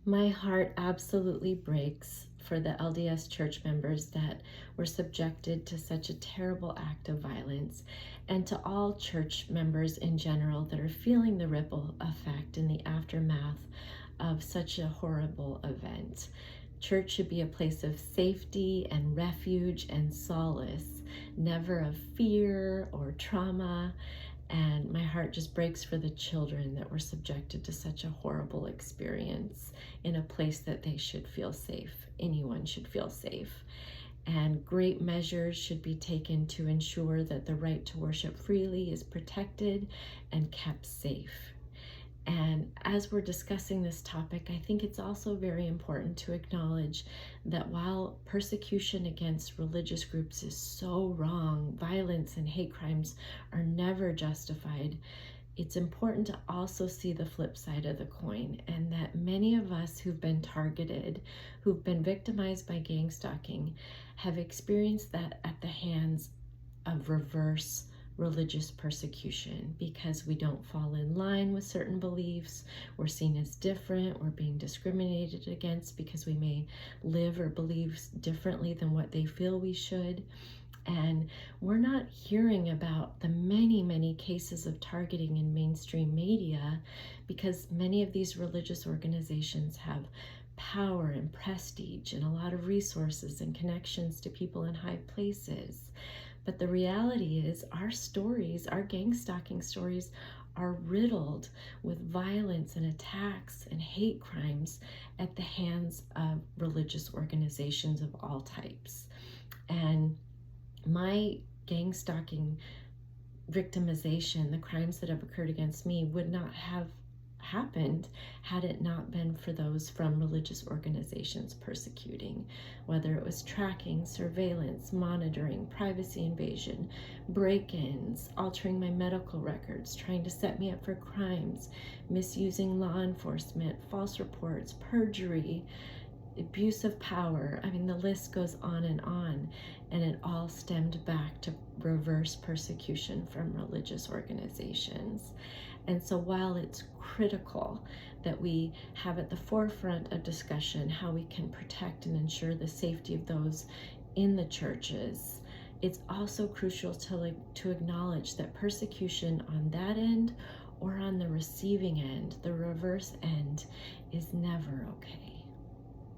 My heart absolutely breaks for the LDS church members that were subjected to such a terrible act of violence, and to all church members in general that are feeling the ripple effect in the aftermath of such a horrible event. Church should be a place of safety and refuge and solace, never of fear or trauma. And my heart just breaks for the children that were subjected to such a horrible experience in a place that they should feel safe. Anyone should feel safe. And great measures should be taken to ensure that the right to worship freely is protected and kept safe. And as we're discussing this topic, I think it's also very important to acknowledge that while persecution against religious groups is so wrong, violence and hate crimes are never justified, it's important to also see the flip side of the coin, and that many of us who've been targeted, who've been victimized by gang stalking, have experienced that at the hands of reverse religious persecution because we don't fall in line with certain beliefs, we're seen as different, we're being discriminated against because we may live or believe differently than what they feel we should. And we're not hearing about the many, many cases of targeting in mainstream media because many of these religious organizations have power and prestige and a lot of resources and connections to people in high places. But the reality is our stories, our gang stalking stories, are riddled with violence and attacks and hate crimes at the hands of religious organizations of all types. And my gang stalking victimization, the crimes that have occurred against me, would not have happened had it not been for those from religious organizations persecuting, whether it was tracking, surveillance, monitoring, privacy invasion, break-ins, altering my medical records, trying to set me up for crimes, misusing law enforcement, false reports, perjury, abuse of power. I mean, the list goes on, and it all stemmed back to reverse persecution from religious organizations. And so while it's critical that we have at the forefront of discussion how we can protect and ensure the safety of those in the churches, it's also crucial to acknowledge that persecution on that end or on the receiving end, the reverse end, is never okay.